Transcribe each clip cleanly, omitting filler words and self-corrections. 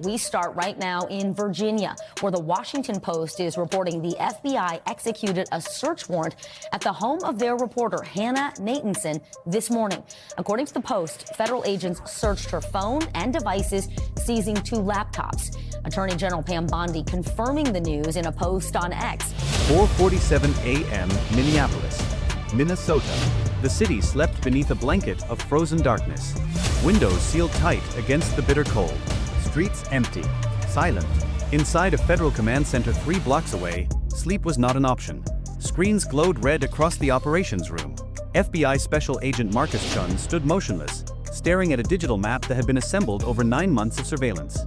We start right now in Virginia, where the Washington Post is reporting the FBI executed a search warrant at the home of their reporter, Hannah Natanson, this morning. According to the Post, federal agents searched her phone and devices, seizing 2 laptops. Attorney General Pam Bondi confirming the news in a post on X. 4:47 a.m. Minneapolis, Minnesota. The city slept beneath a blanket of frozen darkness. Windows sealed tight against the bitter cold. Streets empty, silent. Inside a federal command center 3 blocks away, sleep was not an option. Screens glowed red across the operations room. FBI Special Agent Marcus Chun stood motionless, staring at a digital map that had been assembled over 9 months of surveillance.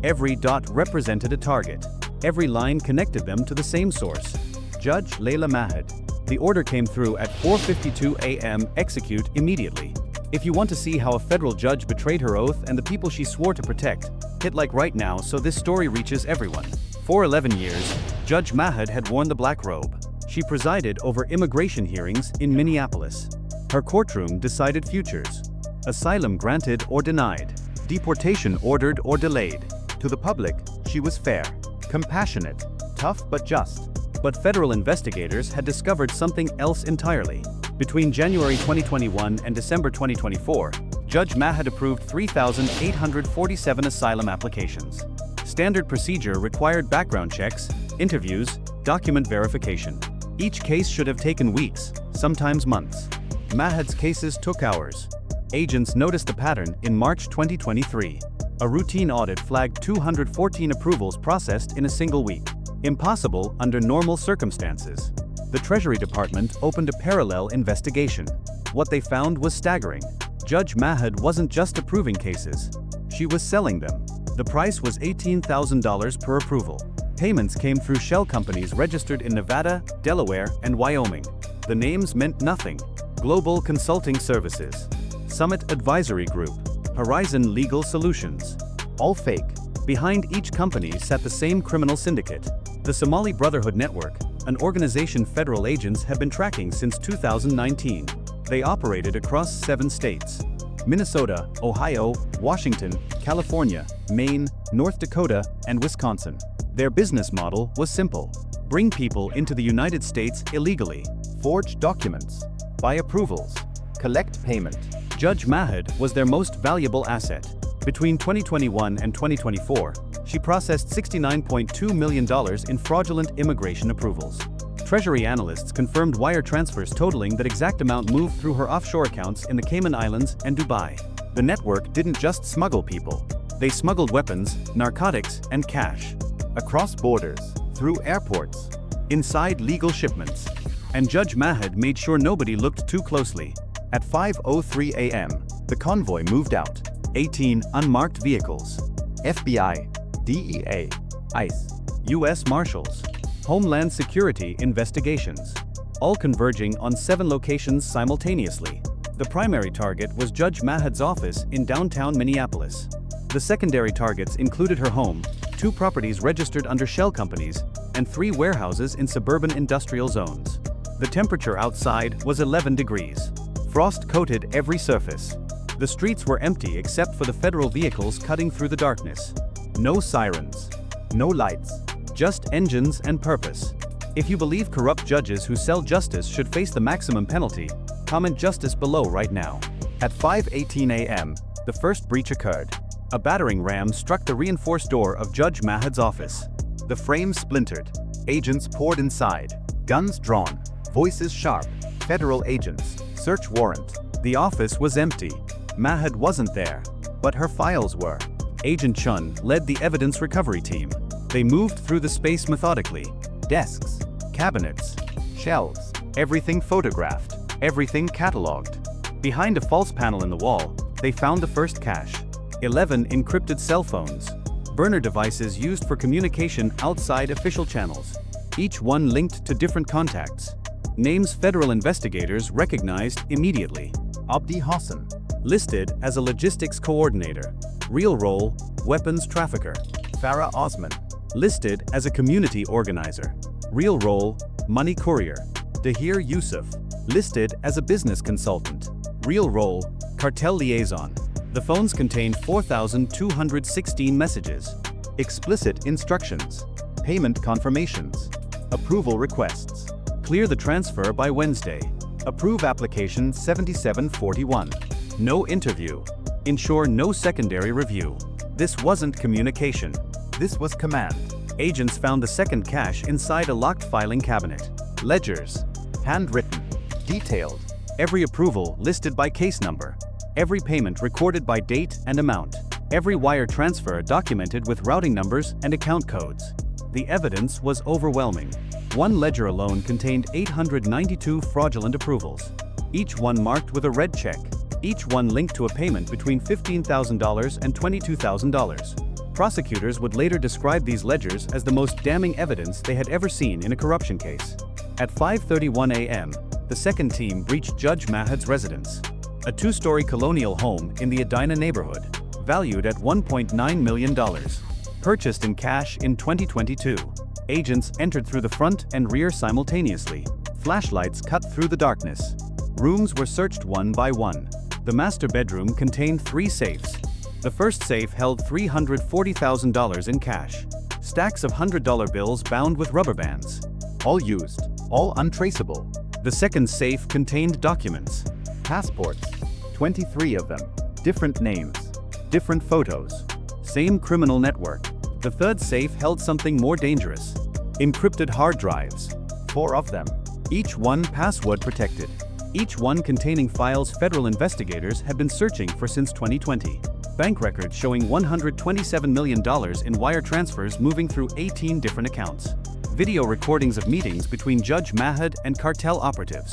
Every dot represented a target. Every line connected them to the same source. Judge Layla Mahad. The order came through at 4:52 a.m. Execute immediately. If you want to see how a federal judge betrayed her oath and the people she swore to protect, hit like right now so this story reaches everyone. For 11 years, Judge Mahad had worn the black robe. She presided over immigration hearings in Minneapolis. Her courtroom decided futures. Asylum granted or denied. Deportation ordered or delayed. To the public, she was fair, compassionate, tough but just. But federal investigators had discovered something else entirely. Between January 2021 and December 2024, Judge Mahad approved 3,847 asylum applications. Standard procedure required background checks, interviews, document verification. Each case should have taken weeks, sometimes months. Mahad's cases took hours. Agents noticed a pattern in March 2023. A routine audit flagged 214 approvals processed in a single week. Impossible under normal circumstances. The Treasury Department opened a parallel investigation. What they found was staggering. Judge Mahad wasn't just approving cases. She was selling them. The price was $18,000 per approval. Payments came through shell companies registered in Nevada, Delaware, and Wyoming. The names meant nothing. Global Consulting Services, Summit Advisory Group, Horizon Legal Solutions. All fake. Behind each company sat the same criminal syndicate. The Somali Brotherhood Network, an organization federal agents have been tracking since 2019. They operated across 7 states: Minnesota, Ohio, Washington, California, Maine, North Dakota, and Wisconsin. Their business model was simple: bring people into the United States illegally, forge documents, buy approvals, collect payment. Judge Mahad was their most valuable asset. Between 2021 and 2024, she processed $69.2 million in fraudulent immigration approvals. Treasury analysts confirmed wire transfers totaling that exact amount moved through her offshore accounts in the Cayman Islands and Dubai. The network didn't just smuggle people. They smuggled weapons, narcotics, and cash. Across borders, through airports, inside legal shipments. And Judge Mahad made sure nobody looked too closely. At 5:03 a.m., the convoy moved out. 18 unmarked vehicles. FBI, DEA, ICE, U.S. Marshals, Homeland Security investigations, all converging on 7 locations simultaneously. The primary target was Judge Mahad's office in downtown Minneapolis. The secondary targets included her home, 2 properties registered under shell companies, and 3 warehouses in suburban industrial zones. The temperature outside was 11 degrees. Frost coated every surface. The streets were empty except for the federal vehicles cutting through the darkness. No sirens, no lights, just engines and purpose. If you believe corrupt judges who sell justice should face the maximum penalty, comment justice below right now. At 5:18 a.m., the first breach occurred. A battering ram struck the reinforced door of Judge Mahad's office. The frame splintered. Agents poured inside, guns drawn, voices sharp. Federal agents, search warrant. The office was empty. Mahad wasn't there, but her files were. Agent Chun led the evidence recovery team. They moved through the space methodically. Desks, cabinets, shelves, everything photographed, everything cataloged. Behind a false panel in the wall, they found the first cache. 11 encrypted cell phones, burner devices used for communication outside official channels, each one linked to different contacts. Names federal investigators recognized immediately. Abdi Hassan, listed as a logistics coordinator. Real role, weapons trafficker. Farah Osman, listed as a community organizer. Real role, money courier. Dahir Yusuf, listed as a business consultant. Real role, cartel liaison. The phones contained 4,216 messages, explicit instructions, payment confirmations, approval requests. Clear the transfer by Wednesday. Approve application 7741. No interview. Ensure no secondary review. This wasn't communication. This was command. Agents found the second cache inside a locked filing cabinet. Ledgers. Handwritten. Detailed. Every approval listed by case number. Every payment recorded by date and amount. Every wire transfer documented with routing numbers and account codes. The evidence was overwhelming. One ledger alone contained 892 fraudulent approvals, each one marked with a red check, each one linked to a payment between $15,000 and $22,000. Prosecutors would later describe these ledgers as the most damning evidence they had ever seen in a corruption case. At 5:31 a.m., the second team reached Judge Mahad's residence, a two-story colonial home in the Edina neighborhood, valued at $1.9 million. Purchased in cash in 2022. Agents entered through the front and rear simultaneously. Flashlights cut through the darkness. Rooms were searched one by one. The master bedroom contained 3 safes. The first safe held $340,000 in cash. Stacks of $100 bills bound with rubber bands. All used, all untraceable. The second safe contained documents. Passports, 23 of them. Different names, different photos. Same criminal network. The third safe held something more dangerous. Encrypted hard drives. 4 of them. Each one password protected. Each one containing files federal investigators had been searching for since 2020. Bank records showing $127 million in wire transfers moving through 18 different accounts. Video recordings of meetings between Judge Mahad and cartel operatives.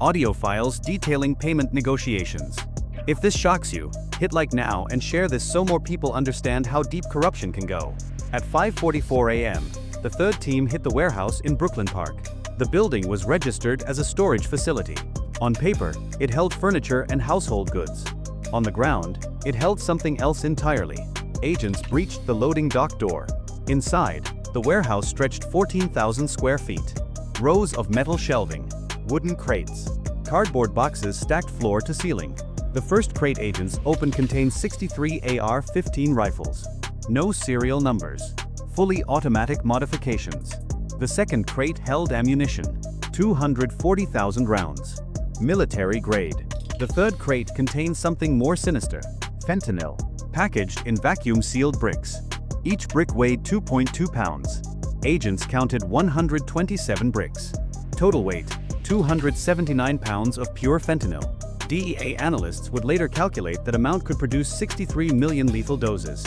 Audio files detailing payment negotiations. If this shocks you, hit like now and share this so more people understand how deep corruption can go. At 5:44 a.m., the third team hit the warehouse in Brooklyn Park. The building was registered as a storage facility. On paper, it held furniture and household goods. On the ground, it held something else entirely. Agents breached the loading dock door. Inside, the warehouse stretched 14,000 square feet. Rows of metal shelving, wooden crates, cardboard boxes stacked floor to ceiling. The first crate agents opened contained 63 AR-15 rifles. No serial numbers. Fully automatic modifications. The second crate held ammunition. 240,000 rounds. Military grade. The third crate contained something more sinister. Fentanyl. Packaged in vacuum-sealed bricks. Each brick weighed 2.2 pounds. Agents counted 127 bricks. Total weight, 279 pounds of pure fentanyl. DEA analysts would later calculate that amount could produce 63 million lethal doses.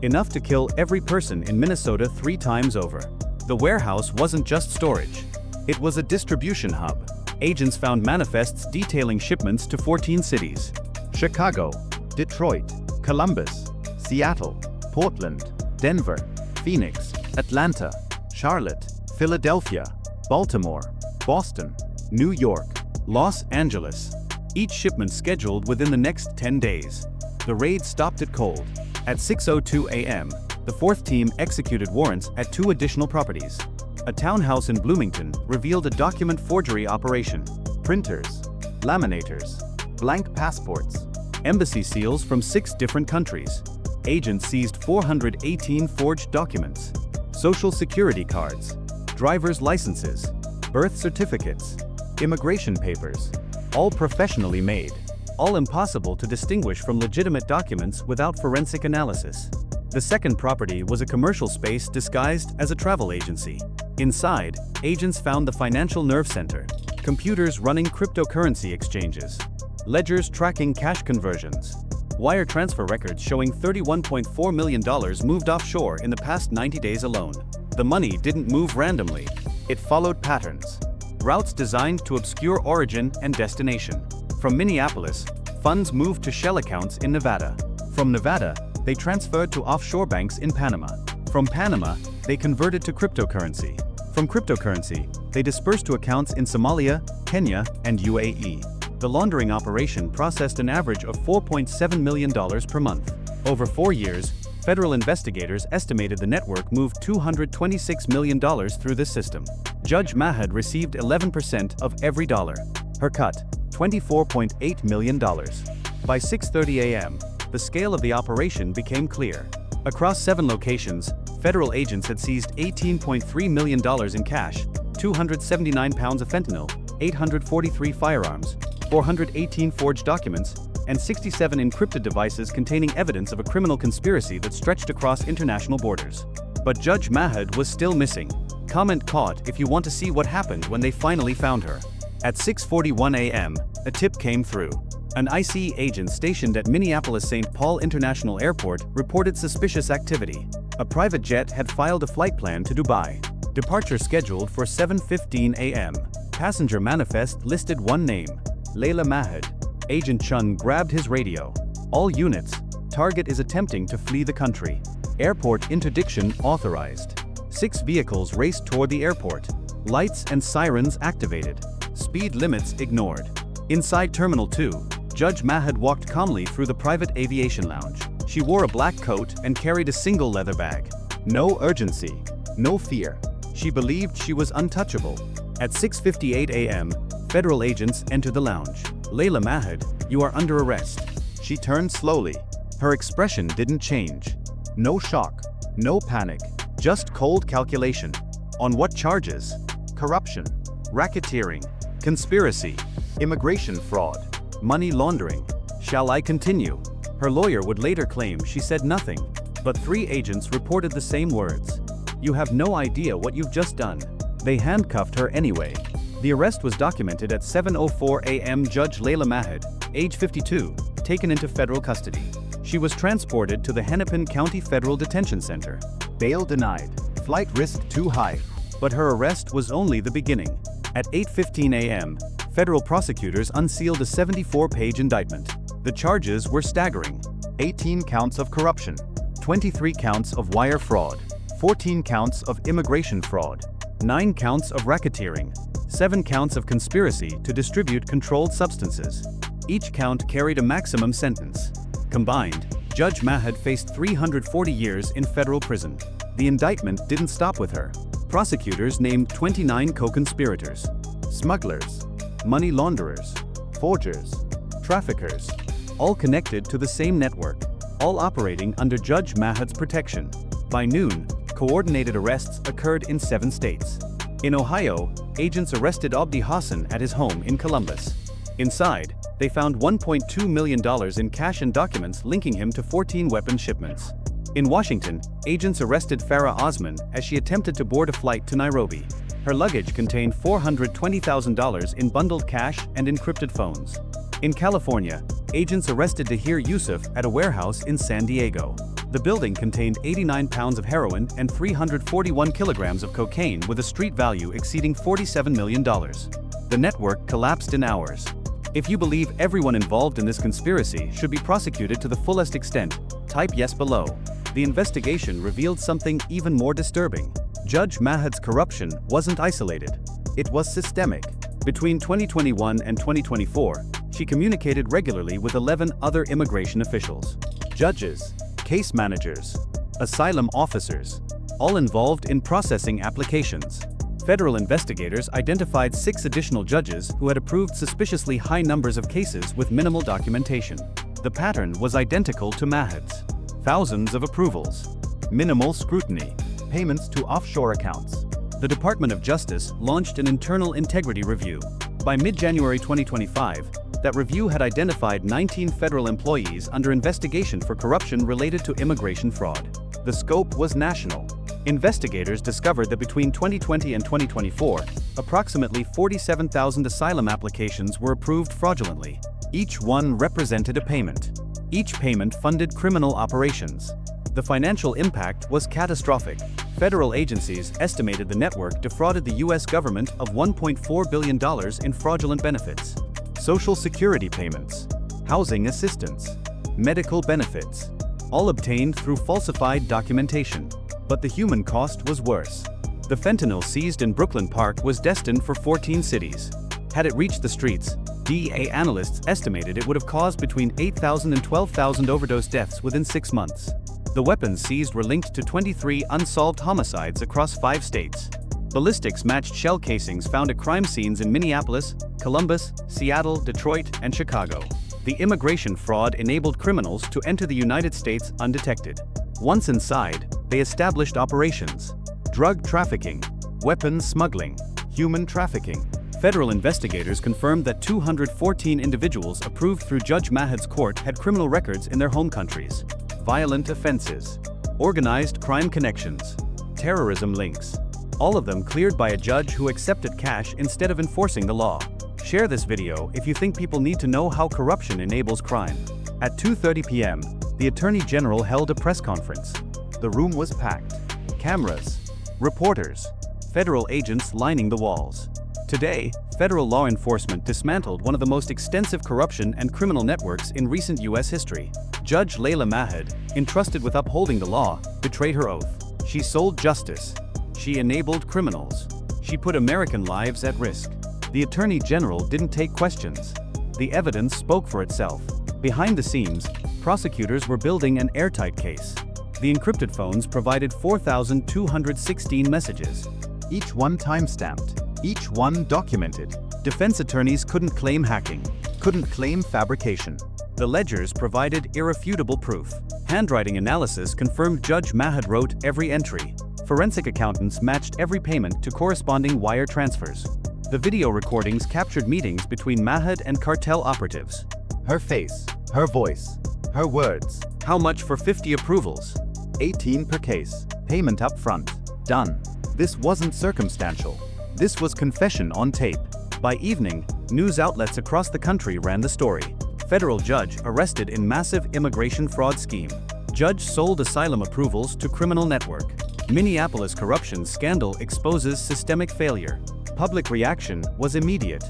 Enough to kill every person in Minnesota 3 times over. The warehouse wasn't just storage. It was a distribution hub. Agents found manifests detailing shipments to 14 cities. Chicago, Detroit, Columbus, Seattle, Portland, Denver, Phoenix, Atlanta, Charlotte, Philadelphia, Baltimore, Boston, New York, Los Angeles. Each shipment scheduled within the next 10 days. The raid stopped it cold. At 6:02 a.m., the fourth team executed warrants at 2 additional properties. A townhouse in Bloomington revealed a document forgery operation. Printers, laminators, blank passports, embassy seals from 6 different countries. Agents seized 418 forged documents, social security cards, driver's licenses, birth certificates, immigration papers, all professionally made, all impossible to distinguish from legitimate documents without forensic analysis. The second property was a commercial space disguised as a travel agency. Inside, agents found the financial nerve center, computers running cryptocurrency exchanges, ledgers tracking cash conversions, wire transfer records showing $31.4 million moved offshore in the past 90 days alone. The money didn't move randomly. It followed patterns. Routes designed to obscure origin and destination. From Minneapolis, funds moved to shell accounts in Nevada. From Nevada, they transferred to offshore banks in Panama. From Panama, they converted to cryptocurrency. From cryptocurrency, they dispersed to accounts in Somalia, Kenya, and UAE. The laundering operation processed an average of $4.7 million per month. Over 4 years, federal investigators estimated the network moved $226 million through this system. Judge Mahad received 11% of every dollar. Her cut, $24.8 million. By 6:30 a.m., the scale of the operation became clear. Across 7 locations, federal agents had seized $18.3 million in cash, 279 pounds of fentanyl, 843 firearms, 418 forged documents, and 67 encrypted devices containing evidence of a criminal conspiracy that stretched across international borders. But Judge Mahad was still missing. Comment caught if you want to see what happened when they finally found her. At 6:41 a.m., a tip came through. An ICE agent stationed at Minneapolis St. Paul International Airport reported suspicious activity. A private jet had filed a flight plan to Dubai. Departure scheduled for 7:15 a.m. Passenger manifest listed one name, Layla Mahad. Agent Chun grabbed his radio. All units, target is attempting to flee the country. Airport interdiction authorized. 6 vehicles raced toward the airport. Lights and sirens activated. Speed limits ignored. Inside Terminal 2, Judge Mahad walked calmly through the private aviation lounge. She wore a black coat and carried a single leather bag. No urgency, no fear. She believed she was untouchable. At 6:58 a.m., federal agents entered the lounge. Layla Mahad, you are under arrest. She turned slowly. Her expression didn't change. No shock, no panic, just cold calculation. On what charges? Corruption, racketeering, conspiracy, immigration fraud, money laundering. Shall I continue? Her lawyer would later claim she said nothing, but 3 agents reported the same words. You have no idea what you've just done. They handcuffed her anyway. The arrest was documented at 7:04 a.m. Judge Layla Mahad, age 52, taken into federal custody. She was transported to the Hennepin County Federal Detention Center. Bail denied. Flight risk too high. But her arrest was only the beginning. At 8:15 a.m., federal prosecutors unsealed a 74-page indictment. The charges were staggering. 18 counts of corruption, 23 counts of wire fraud, 14 counts of immigration fraud, 9 counts of racketeering, 7 counts of conspiracy to distribute controlled substances. Each count carried a maximum sentence. Combined, Judge Mahad faced 340 years in federal prison. The indictment didn't stop with her. Prosecutors named 29 co-conspirators, smugglers, money launderers, forgers, traffickers, all connected to the same network, all operating under Judge Mahad's protection. By noon, coordinated arrests occurred in 7 states. In Ohio, agents arrested Abdi Hassan at his home in Columbus. Inside, they found $1.2 million in cash and documents linking him to 14 weapon shipments. In Washington, agents arrested Farah Osman as she attempted to board a flight to Nairobi. Her luggage contained $420,000 in bundled cash and encrypted phones. In California, agents arrested Tahir Yusuf at a warehouse in San Diego. The building contained 89 pounds of heroin and 341 kilograms of cocaine with a street value exceeding $47 million. The network collapsed in hours. If you believe everyone involved in this conspiracy should be prosecuted to the fullest extent, type yes below. The investigation revealed something even more disturbing. Judge Mahad's corruption wasn't isolated. It was systemic. Between 2021 and 2024, she communicated regularly with 11 other immigration officials. Judges, case managers, asylum officers, all involved in processing applications. Federal investigators identified 6 additional judges who had approved suspiciously high numbers of cases with minimal documentation. The pattern was identical to Mahad's. Thousands of approvals, minimal scrutiny, payments to offshore accounts. The Department of Justice launched an internal integrity review. By mid-January 2025, that review had identified 19 federal employees under investigation for corruption related to immigration fraud. The scope was national. Investigators discovered that between 2020 and 2024, approximately 47,000 asylum applications were approved fraudulently. Each one represented a payment. Each payment funded criminal operations. The financial impact was catastrophic. Federal agencies estimated the network defrauded the U.S. government of $1.4 billion in fraudulent benefits, Social Security payments, housing assistance, medical benefits, all obtained through falsified documentation. But the human cost was worse. The fentanyl seized in Brooklyn Park was destined for 14 cities. Had it reached the streets, DEA analysts estimated it would have caused between 8,000 and 12,000 overdose deaths within 6 months. The weapons seized were linked to 23 unsolved homicides across 5 states. Ballistics matched shell casings found at crime scenes in Minneapolis, Columbus, Seattle, Detroit, and Chicago. The immigration fraud enabled criminals to enter the United States undetected. Once inside, they established operations: drug trafficking, weapons smuggling, human trafficking. Federal investigators confirmed that 214 individuals approved through Judge Mahad's court had criminal records in their home countries. Violent offenses, organized crime connections, terrorism links. All of them cleared by a judge who accepted cash instead of enforcing the law. Share this video if you think people need to know how corruption enables crime. At 2:30 p.m., the Attorney General held a press conference. The room was packed. Cameras, reporters, federal agents lining the walls. Today, federal law enforcement dismantled one of the most extensive corruption and criminal networks in recent U.S. history. Judge Layla Mahad, entrusted with upholding the law, betrayed her oath. She sold justice. She enabled criminals. She put American lives at risk. The Attorney General didn't take questions. The evidence spoke for itself. Behind the scenes, prosecutors were building an airtight case. The encrypted phones provided 4,216 messages, each one time-stamped, each one documented. Defense attorneys couldn't claim hacking, couldn't claim fabrication. The ledgers provided irrefutable proof. Handwriting analysis confirmed Judge Mahad wrote every entry. Forensic accountants matched every payment to corresponding wire transfers. The video recordings captured meetings between Mahad and cartel operatives. Her face, her voice, her words. How much for 50 approvals? 18 per case. Payment up front. Done. This wasn't circumstantial. This was confession on tape. By evening, news outlets across the country ran the story. Federal judge arrested in massive immigration fraud scheme. Judge sold asylum approvals to criminal network. Minneapolis corruption scandal exposes systemic failure. Public reaction was immediate.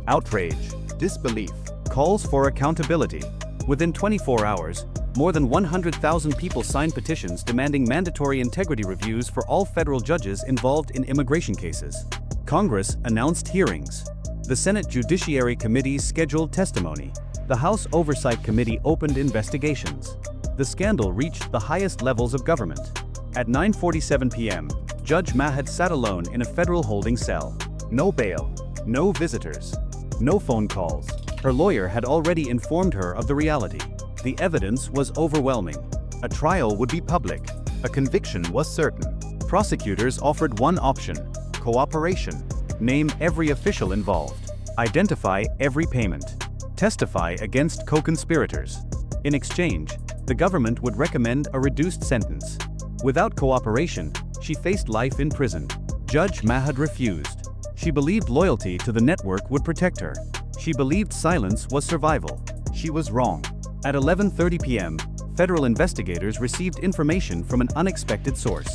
Outrage, disbelief, calls for accountability. Within 24 hours, more than 100,000 people signed petitions demanding mandatory integrity reviews for all federal judges involved in immigration cases. Congress announced hearings. The Senate Judiciary Committee scheduled testimony. The House Oversight Committee opened investigations. The scandal reached the highest levels of government. At 9:47 p.m., Judge Mahad sat alone in a federal holding cell. No bail, no visitors, no phone calls. Her lawyer had already informed her of the reality. The evidence was overwhelming. A trial would be public. A conviction was certain. Prosecutors offered one option: cooperation. Name every official involved. Identify every payment. Testify against co-conspirators. In exchange, the government would recommend a reduced sentence. Without cooperation, she faced life in prison. Judge Mahad refused. She believed loyalty to the network would protect her. She believed silence was survival. She was wrong. At 11:30 p.m., federal investigators received information from an unexpected source.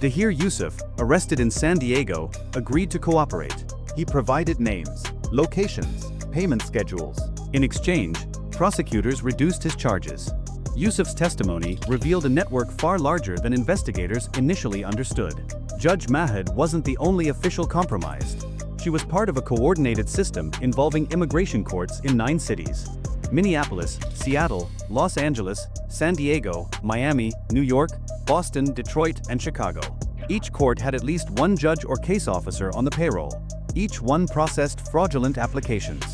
Dahir Yusuf, arrested in San Diego, agreed to cooperate. He provided names, locations, payment schedules. In exchange, prosecutors reduced his charges. Yusuf's testimony revealed a network far larger than investigators initially understood. Judge Mahad wasn't the only official compromised. She was part of a coordinated system involving immigration courts in 9 cities: Minneapolis, Seattle, Los Angeles, San Diego, Miami, New York, Boston, Detroit, and Chicago. Each court had at least one judge or case officer on the payroll. Each one processed fraudulent applications.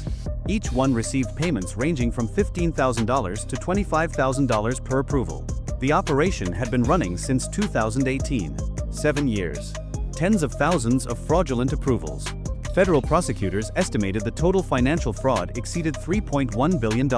Each one received payments ranging from $15,000 to $25,000 per approval. The operation had been running since 2018. 7 years. Tens of thousands of fraudulent approvals. Federal prosecutors estimated the total financial fraud exceeded $3.1 billion.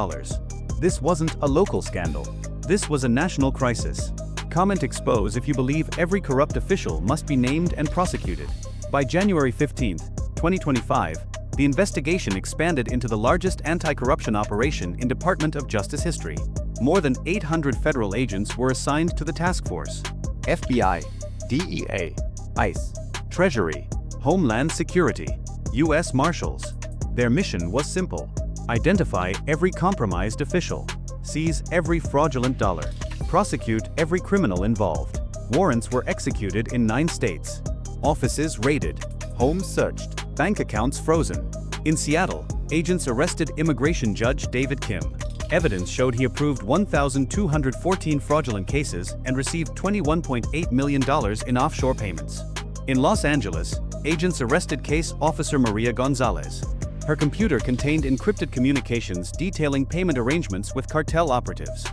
This wasn't a local scandal. This was a national crisis. Comment expose if you believe every corrupt official must be named and prosecuted. By January 15, 2025, the investigation expanded into the largest anti-corruption operation in Department of Justice history. More than 800 federal agents were assigned to the task force. FBI, DEA, ICE, Treasury, Homeland Security, U.S. Marshals. Their mission was simple: identify every compromised official, seize every fraudulent dollar, prosecute every criminal involved. Warrants were executed in 9 states. Offices raided, homes searched, bank accounts frozen. In Seattle, agents arrested immigration judge David Kim. Evidence showed he approved 1,214 fraudulent cases and received $21.8 million in offshore payments. In Los Angeles, agents arrested case officer Maria Gonzalez. Her computer contained encrypted communications detailing payment arrangements with cartel operatives.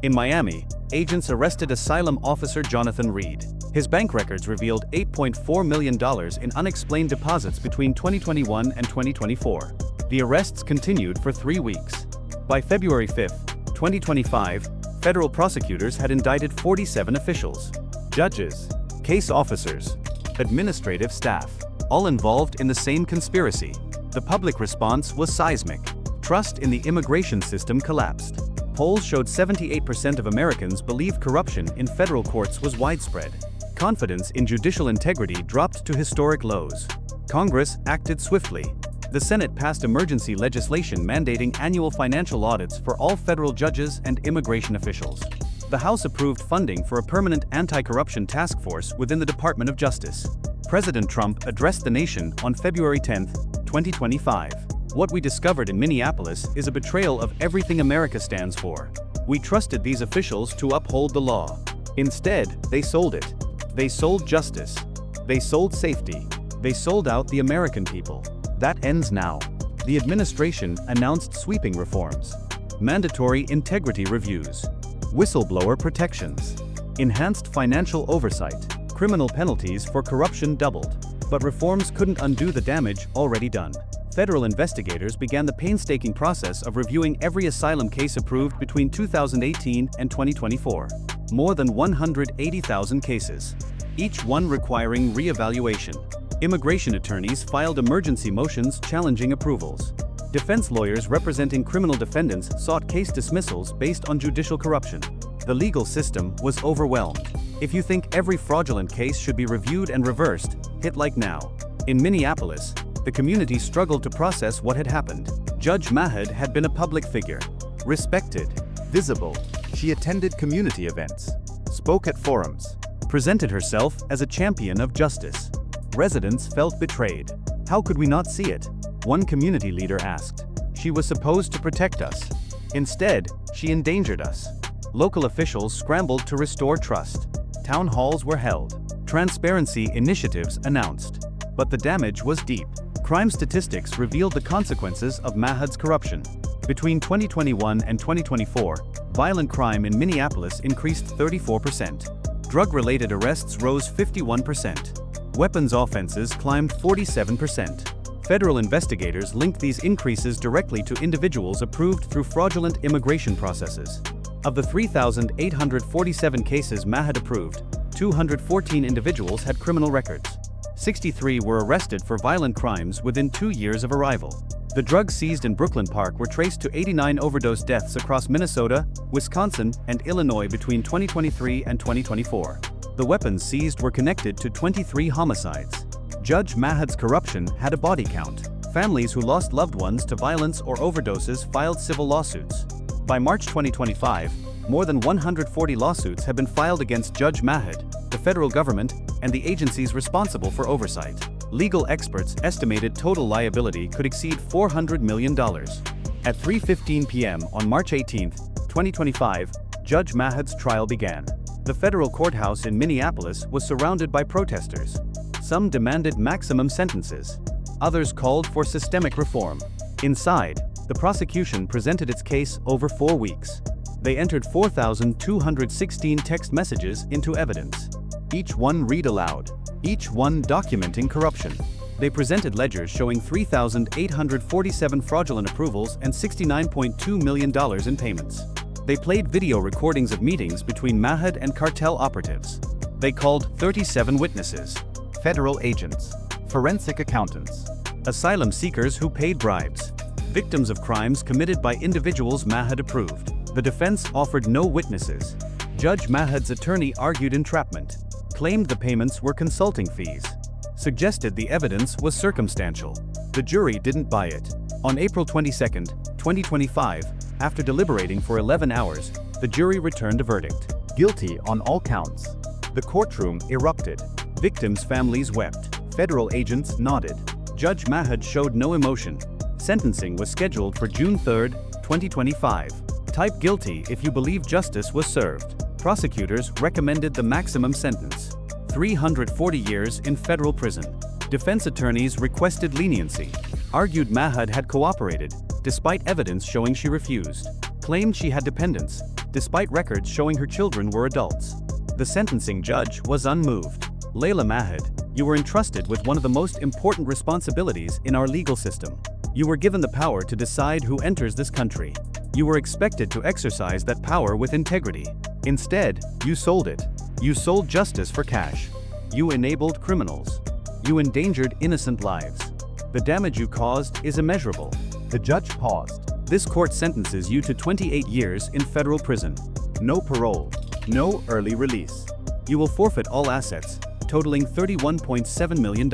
In Miami, agents arrested asylum officer Jonathan Reed. His bank records revealed $8.4 million in unexplained deposits between 2021 and 2024. The arrests continued for 3 weeks. By February 5, 2025, federal prosecutors had indicted 47 officials, judges, case officers, administrative staff, all involved in the same conspiracy. The public response was seismic. Trust in the immigration system collapsed. Polls showed 78% of Americans believed corruption in federal courts was widespread. Confidence in judicial integrity dropped to historic lows. Congress acted swiftly. The Senate passed emergency legislation mandating annual financial audits for all federal judges and immigration officials. The House approved funding for a permanent anti-corruption task force within the Department of Justice. President Trump addressed the nation on February 10, 2025. What we discovered in Minneapolis is a betrayal of everything America stands for. We trusted these officials to uphold the law. Instead, they sold it. They sold justice. They sold safety. They sold out the American people. That ends now. The administration announced sweeping reforms. Mandatory integrity reviews. Whistleblower protections. Enhanced financial oversight. Criminal penalties for corruption doubled. But reforms couldn't undo the damage already done. Federal investigators began the painstaking process of reviewing every asylum case approved between 2018 and 2024. More than 180,000 cases, each one requiring re-evaluation. Immigration attorneys filed emergency motions challenging approvals. Defense lawyers representing criminal defendants sought case dismissals based on judicial corruption. The legal system was overwhelmed. If you think every fraudulent case should be reviewed and reversed, hit like now. In Minneapolis, the community struggled to process what had happened. Judge Mahad had been a public figure, respected, visible. She attended community events, spoke at forums, presented herself as a champion of justice. Residents felt betrayed. How could we not see it? One community leader asked. She was supposed to protect us. Instead, she endangered us. Local officials scrambled to restore trust. Town halls were held. Transparency initiatives announced. But the damage was deep. Crime statistics revealed the consequences of Mahad's corruption. Between 2021 and 2024, violent crime in Minneapolis increased 34%. Drug-related arrests rose 51%. Weapons offenses climbed 47%. Federal investigators linked these increases directly to individuals approved through fraudulent immigration processes. Of the 3,847 cases Mahad approved, 214 individuals had criminal records. 63 were arrested for violent crimes within 2 years of arrival. The drugs seized in Brooklyn Park were traced to 89 overdose deaths across Minnesota, Wisconsin, and Illinois between 2023 and 2024. The weapons seized were connected to 23 homicides. Judge Mahad's corruption had a body count. Families who lost loved ones to violence or overdoses filed civil lawsuits. By March 2025, more than 140 lawsuits have been filed against Judge Mahad, the federal government, and the agencies responsible for oversight. Legal experts estimated total liability could exceed $400 million. At 3:15 p.m. on March 18, 2025, Judge Mahad's trial began. The federal courthouse in Minneapolis was surrounded by protesters. Some demanded maximum sentences. Others called for systemic reform. Inside, the prosecution presented its case over 4 weeks. They entered 4,216 text messages into evidence. Each one read aloud. Each one documenting corruption. They presented ledgers showing 3,847 fraudulent approvals and $69.2 million in payments. They played video recordings of meetings between Mahad and cartel operatives. They called 37 witnesses, federal agents, forensic accountants, asylum seekers who paid bribes, victims of crimes committed by individuals Mahad approved. The defense offered no witnesses. Judge Mahad's attorney argued entrapment, claimed the payments were consulting fees, suggested the evidence was circumstantial. The jury didn't buy it. On April 22, 2025, after deliberating for 11 hours, the jury returned a verdict. Guilty on all counts. The courtroom erupted. Victims' families wept. Federal agents nodded. Judge Mahad showed no emotion. Sentencing was scheduled for June 3, 2025. Type guilty if you believe justice was served. Prosecutors recommended the maximum sentence, 340 years in federal prison. Defense attorneys requested leniency, argued Mahad had cooperated, despite evidence showing she refused, claimed she had dependents, despite records showing her children were adults. The sentencing judge was unmoved. Layla Mahad, you were entrusted with one of the most important responsibilities in our legal system. You were given the power to decide who enters this country. You were expected to exercise that power with integrity. Instead, you sold it. You sold justice for cash. You enabled criminals. You endangered innocent lives. The damage you caused is immeasurable. The judge paused. This court sentences you to 28 years in federal prison. No parole. No early release. You will forfeit all assets, totaling $31.7 million.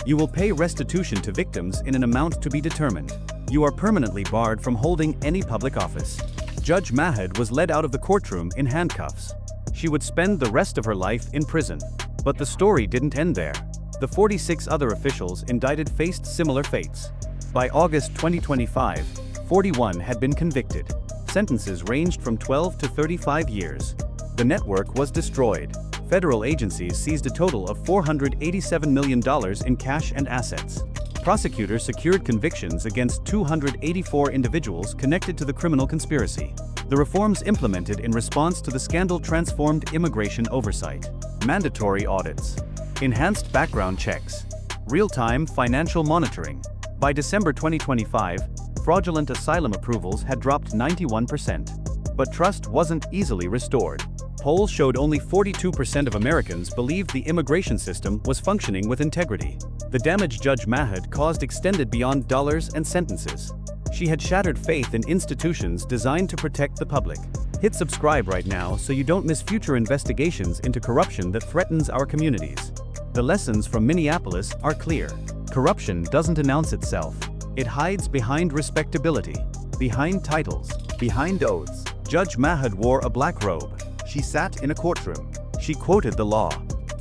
You will pay restitution to victims in an amount to be determined. You are permanently barred from holding any public office. Judge Mahad was led out of the courtroom in handcuffs. She would spend the rest of her life in prison. But the story didn't end there. The 46 other officials indicted faced similar fates. By August 2025, 41 had been convicted. Sentences ranged from 12 to 35 years. The network was destroyed. Federal agencies seized a total of $487 million in cash and assets. Prosecutors secured convictions against 284 individuals connected to the criminal conspiracy. The reforms implemented in response to the scandal transformed immigration oversight. Mandatory audits. Enhanced background checks. Real-time financial monitoring. By December 2025, fraudulent asylum approvals had dropped 91%. But trust wasn't easily restored. Polls showed only 42% of Americans believed the immigration system was functioning with integrity. The damage Judge Mahad caused extended beyond dollars and sentences. She had shattered faith in institutions designed to protect the public. Hit subscribe right now so you don't miss future investigations into corruption that threatens our communities. The lessons from Minneapolis are clear. Corruption doesn't announce itself. It hides behind respectability, behind titles, behind oaths. Judge Mahad wore a black robe. She sat in a courtroom. She quoted the law.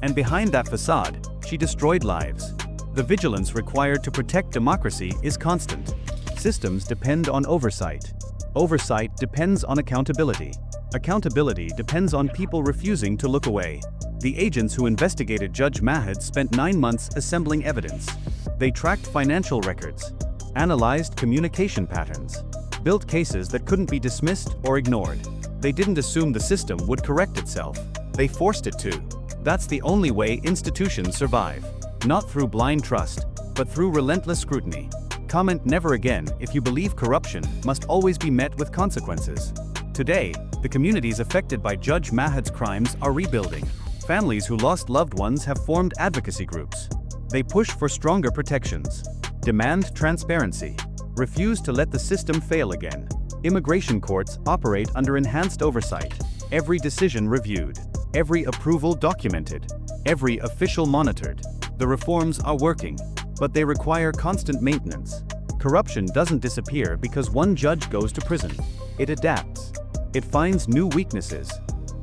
And behind that facade, she destroyed lives. The vigilance required to protect democracy is constant. Systems depend on oversight. Oversight depends on accountability. Accountability depends on people refusing to look away. The agents who investigated Judge Mahad spent 9 months assembling evidence. They tracked financial records, analyzed communication patterns, built cases that couldn't be dismissed or ignored. They didn't assume the system would correct itself. They forced it to. That's the only way institutions survive. Not through blind trust, but through relentless scrutiny. Comment never again if you believe corruption must always be met with consequences. Today, the communities affected by Judge Mahad's crimes are rebuilding. Families who lost loved ones have formed advocacy groups. They push for stronger protections, demand transparency, refuse to let the system fail again. Immigration courts operate under enhanced oversight. Every decision reviewed, every approval documented, every official monitored. The reforms are working, but they require constant maintenance. Corruption doesn't disappear because one judge goes to prison. It adapts. It finds new weaknesses.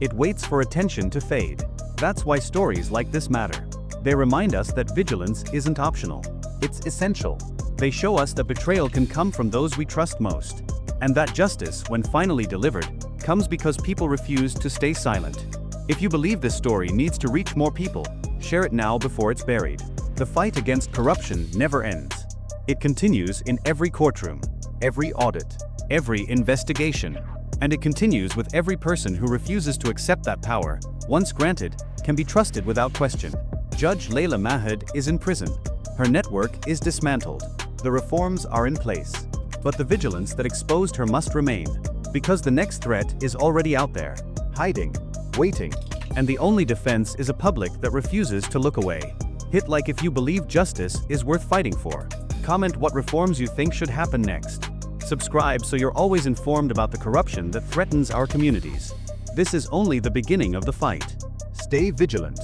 It waits for attention to fade. That's why stories like this matter. They remind us that vigilance isn't optional. It's essential. They show us that betrayal can come from those we trust most. And that justice, when finally delivered, comes because people refuse to stay silent. If you believe this story needs to reach more people, share it now before it's buried. The fight against corruption never ends. It continues in every courtroom, every audit, every investigation. And it continues with every person who refuses to accept that power, once granted, can be trusted without question. Judge Layla Mahad is in prison. Her network is dismantled. The reforms are in place. But the vigilance that exposed her must remain, because the next threat is already out there, hiding, waiting, and the only defense is a public that refuses to look away. Hit like if you believe justice is worth fighting for. Comment what reforms you think should happen next. Subscribe so you're always informed about the corruption that threatens our communities. This is only the beginning of the fight. Stay vigilant.